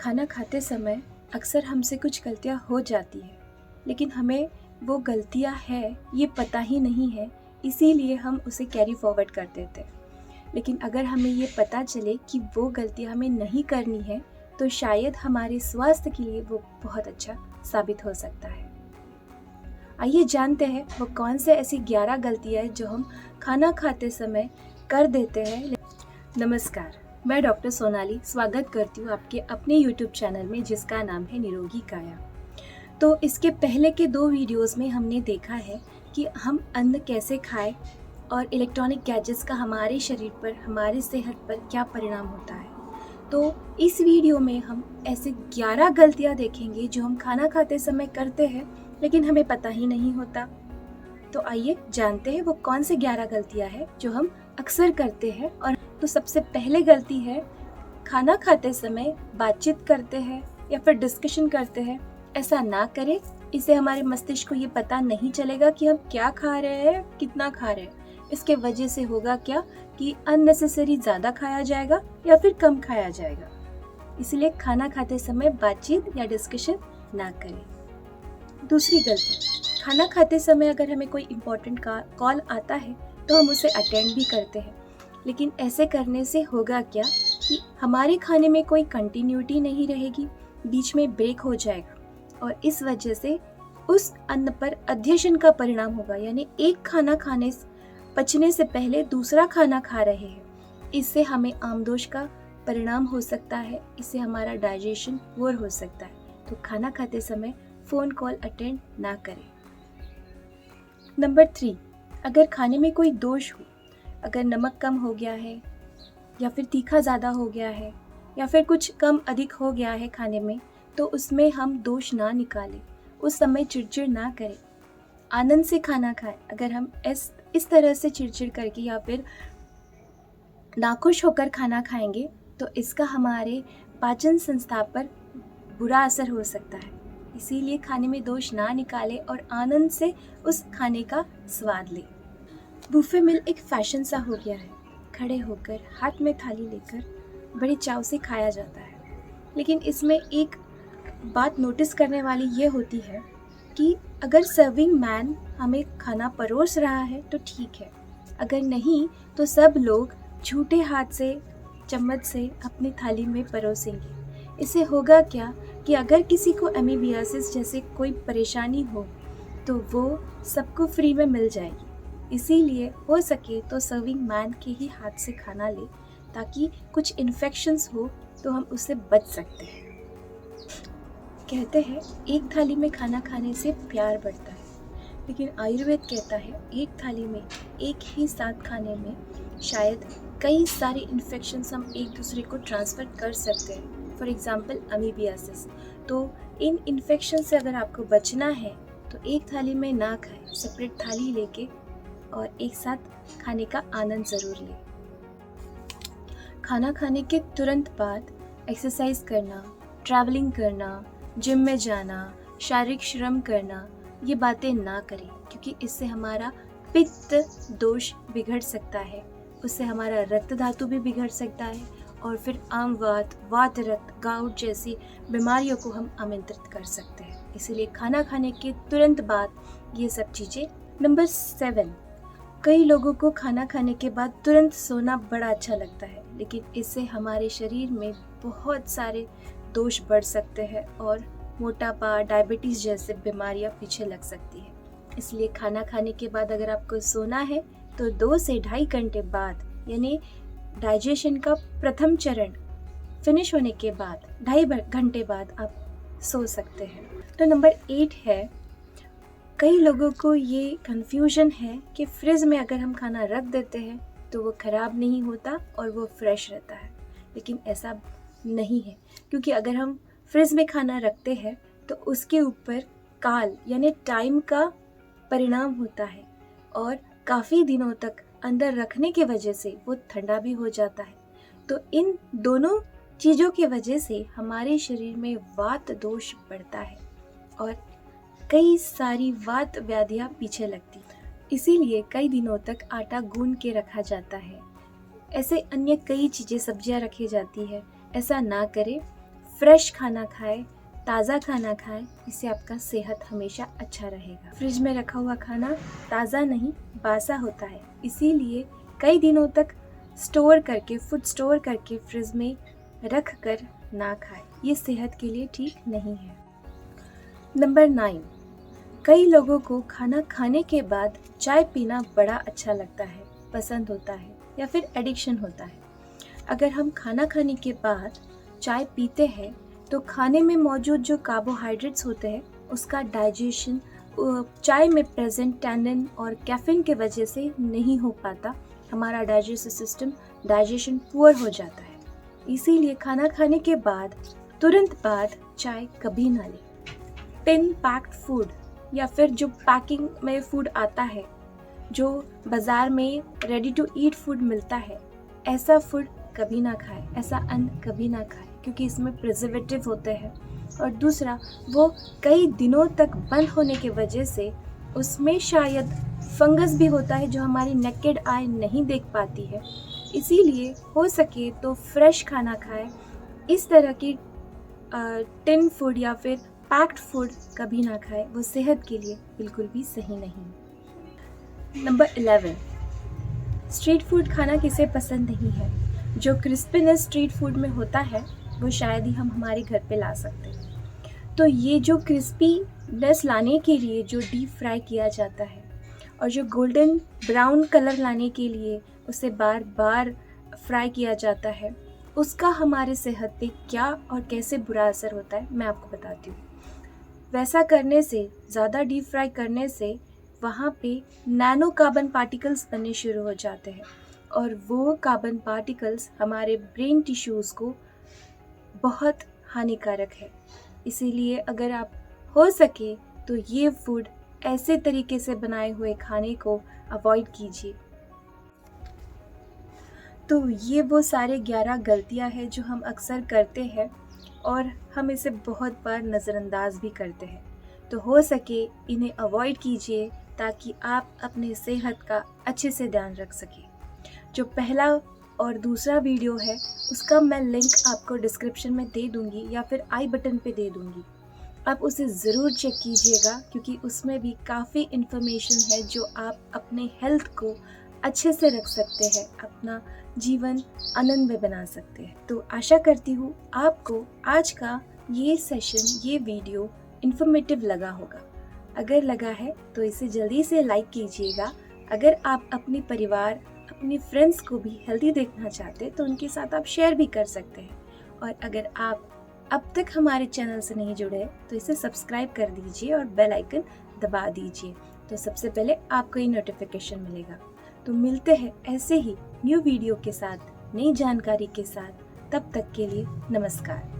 खाना खाते समय अक्सर हमसे कुछ गलतियाँ हो जाती हैं, लेकिन हमें वो गलतियाँ है ये पता ही नहीं है, इसीलिए हम उसे कैरी फॉरवर्ड कर देते हैं। लेकिन अगर हमें ये पता चले कि वो गलतियाँ हमें नहीं करनी है, तो शायद हमारे स्वास्थ्य के लिए वो बहुत अच्छा साबित हो सकता है। आइए जानते हैं वो कौन से ऐसी 11 गलतियाँ हैं जो हम खाना खाते समय कर देते हैं। नमस्कार, मैं डॉक्टर सोनाली स्वागत करती हूँ आपके अपने YouTube चैनल में जिसका नाम है निरोगी काया। तो इसके पहले के 2 वीडियोस में हमने देखा है कि हम अन्न कैसे खाएं और इलेक्ट्रॉनिक गैजेट्स का हमारे शरीर पर, हमारी सेहत पर क्या परिणाम होता है। तो इस वीडियो में हम ऐसे 11 गलतियाँ देखेंगे जो हम खाना खाते समय करते हैं लेकिन हमें पता ही नहीं होता। तो आइए जानते हैं वो कौन से 11 गलतियाँ हैं जो हम अक्सर करते हैं। और तो सबसे पहले गलती है, खाना खाते समय बातचीत करते हैं या फिर डिस्कशन करते हैं। ऐसा ना करें, इससे हमारे मस्तिष्क को ये पता नहीं चलेगा कि हम क्या खा रहे हैं, कितना खा रहे हैं। इसके वजह से होगा क्या कि अननेसेसरी ज़्यादा खाया जाएगा या फिर कम खाया जाएगा। इसलिए खाना खाते समय बातचीत या डिस्कशन ना करें। दूसरी गलती, खाना खाते समय अगर हमें कोई इम्पोर्टेंट कॉल आता है तो हम उसे अटेंड भी करते हैं, लेकिन ऐसे करने से होगा क्या कि हमारे खाने में कोई कंटिन्यूटी नहीं रहेगी, बीच में ब्रेक हो जाएगा और इस वजह से उस अन्न पर अध्यशन का परिणाम होगा। यानी एक खाना पचने से पहले दूसरा खाना खा रहे हैं, इससे हमें आमदोष का परिणाम हो सकता है, इससे हमारा डाइजेशन पुअर हो सकता है। तो खाना खाते समय फ़ोन कॉल अटेंड ना करें। नंबर 3, अगर खाने में कोई दोष हो, अगर नमक कम हो गया है या फिर तीखा ज़्यादा हो गया है या फिर कुछ कम अधिक हो गया है खाने में, तो उसमें हम दोष ना निकालें, उस समय चिड़चिड़ ना करें, आनंद से खाना खाएं। अगर हम इस तरह से चिड़चिड़ करके या फिर नाखुश होकर खाना खाएंगे तो इसका हमारे पाचन संस्था पर बुरा असर हो सकता है। इसीलिए खाने में दोष ना निकालें और आनंद से उस खाने का स्वाद लें। बुफे मील एक फैशन सा हो गया है, खड़े होकर हाथ में थाली लेकर बड़े चाव से खाया जाता है। लेकिन इसमें एक बात नोटिस करने वाली ये होती है कि अगर सर्विंग मैन हमें खाना परोस रहा है तो ठीक है, अगर नहीं तो सब लोग झूठे हाथ से चम्मच से अपनी थाली में परोसेंगे। इससे होगा क्या कि अगर किसी को एमीबियासिस जैसे कोई परेशानी हो तो वो सबको फ्री में मिल जाएगी। इसीलिए हो सके तो सर्विंग मैन के ही हाथ से खाना ले, ताकि कुछ इन्फेक्शंस हो तो हम उससे बच सकते हैं। कहते हैं एक थाली में खाना खाने से प्यार बढ़ता है, लेकिन आयुर्वेद कहता है एक थाली में एक ही साथ खाने में शायद कई सारे इन्फेक्शंस हम एक दूसरे को ट्रांसफ़र कर सकते हैं। For example amoebiasis. तो इन इन्फेक्शन से अगर आपको बचना है तो एक थाली में ना खाएं, सेपरेट थाली लेके और एक साथ खाने का आनंद ज़रूर लें। खाना खाने के तुरंत बाद एक्सरसाइज करना, ट्रैवलिंग करना, जिम में जाना, शारीरिक श्रम करना, ये बातें ना करें, क्योंकि इससे हमारा पित्त दोष बिगड़ सकता है, उससे हमारा रक्त धातु भी बिगड़ सकता है और फिर आमवात, वातरक्त, गाउट जैसी बीमारियों को हम आमंत्रित कर सकते हैं। इसीलिए खाना खाने के तुरंत बाद ये सब चीज़ें। नंबर 7, कई लोगों को खाना खाने के बाद तुरंत सोना बड़ा अच्छा लगता है, लेकिन इससे हमारे शरीर में बहुत सारे दोष बढ़ सकते हैं और मोटापा, डायबिटीज़ जैसे बीमारियां पीछे लग सकती है। इसलिए खाना खाने के बाद अगर आपको सोना है तो 2 से ढाई घंटे बाद, यानी डाइजेशन का प्रथम चरण फिनिश होने के बाद 2.5 घंटे बाद आप सो सकते हैं। तो नंबर 8 है, कई लोगों को ये कन्फ्यूजन है कि फ्रिज में अगर हम खाना रख देते हैं तो वो ख़राब नहीं होता और वो फ्रेश रहता है, लेकिन ऐसा नहीं है, क्योंकि अगर हम फ्रिज में खाना रखते हैं तो उसके ऊपर काल यानी टाइम का परिणाम होता है और काफ़ी दिनों तक अंदर रखने की वजह से वो ठंडा भी हो जाता है। तो इन दोनों चीज़ों की वजह से हमारे शरीर में वात दोष बढ़ता है और कई सारी वात व्याधियाँ पीछे लगती हैं। इसीलिए कई दिनों तक आटा गूंद के रखा जाता है। ऐसे अन्य कई चीज़ें, सब्जियाँ रखी जाती है। ऐसा ना करें, फ्रेश खाना खाएं, ताज़ा खाना खाएं, इससे आपका सेहत हमेशा अच्छा रहेगा। फ्रिज में रखा हुआ खाना ताज़ा नहीं बासा होता है, इसीलिए कई दिनों तक फूड स्टोर करके फ्रिज में रख कर ना खाएं, ये सेहत के लिए ठीक नहीं है। नंबर 9, कई लोगों को खाना खाने के बाद चाय पीना बड़ा अच्छा लगता है, पसंद होता है या फिर एडिक्शन होता है। अगर हम खाना खाने के बाद चाय पीते हैं तो खाने में मौजूद जो कार्बोहाइड्रेट्स होते हैं उसका डाइजेशन चाय में प्रेजेंट टैनिन और कैफीन के वजह से नहीं हो पाता, हमारा डाइजेशन पुअर हो जाता है। इसीलिए खाना खाने के बाद तुरंत बाद चाय कभी ना लें। टिन पैक्ड फूड या फिर जो पैकिंग में फूड आता है, जो बाज़ार में रेडी टू ईट फूड मिलता है, ऐसा फूड कभी ना खाएं, ऐसा अन्न कभी ना खाएं, क्योंकि इसमें प्रिजर्वेटिव होते हैं और दूसरा वो कई दिनों तक बंद होने की वजह से उसमें शायद फंगस भी होता है जो हमारी नेकेड आई नहीं देख पाती है। इसीलिए हो सके तो फ्रेश खाना खाएं। इस तरह की टिन फूड या फिर पैक्ड फूड कभी ना खाएं, वो सेहत के लिए बिल्कुल भी सही नहीं। नंबर 11, स्ट्रीट फूड खाना किसे पसंद नहीं है। जो क्रिस्पीनेस स्ट्रीट फूड में होता है वो शायद ही हम हमारे घर पे ला सकते हैं। तो ये जो क्रिस्पीनेस लाने के लिए जो डीप फ्राई किया जाता है और जो गोल्डन ब्राउन कलर लाने के लिए उसे बार बार फ्राई किया जाता है, उसका हमारे सेहत पे क्या और कैसे बुरा असर होता है मैं आपको बताती हूँ। वैसा करने से, ज़्यादा डीप फ्राई करने से वहाँ पे नैनो कार्बन पार्टिकल्स बनने शुरू हो जाते हैं और वो कार्बन पार्टिकल्स हमारे ब्रेन टिश्यूज़ को बहुत हानिकारक है। इसीलिए अगर आप हो सके तो ये फूड ऐसे तरीके से बनाए हुए खाने को अवॉइड कीजिए। तो ये वो सारे 11 गलतियां हैं जो हम अक्सर करते हैं और हम इसे बहुत बार नज़रअंदाज भी करते हैं। तो हो सके इन्हें अवॉइड कीजिए ताकि आप अपने सेहत का अच्छे से ध्यान रख सकें। जो पहला और दूसरा वीडियो है उसका मैं लिंक आपको डिस्क्रिप्शन में दे दूंगी या फिर आई बटन पे दे दूंगी। आप उसे ज़रूर चेक कीजिएगा क्योंकि उसमें भी काफ़ी इन्फॉर्मेशन है जो आप अपने हेल्थ को अच्छे से रख सकते हैं, अपना जीवन आनंद में बना सकते हैं। तो आशा करती हूँ आपको आज का ये सेशन, ये वीडियो इन्फॉर्मेटिव लगा होगा। अगर लगा है तो इसे जल्दी से लाइक कीजिएगा। अगर आप अपने परिवार, अपने फ्रेंड्स को भी हेल्दी देखना चाहते हैं तो उनके साथ आप शेयर भी कर सकते हैं। और अगर आप अब तक हमारे चैनल से नहीं जुड़े तो इसे सब्सक्राइब कर दीजिए और बेल आइकन दबा दीजिए, तो सबसे पहले आपको ये नोटिफिकेशन मिलेगा। तो मिलते हैं ऐसे ही न्यू वीडियो के साथ, नई जानकारी के साथ। तब तक के लिए नमस्कार।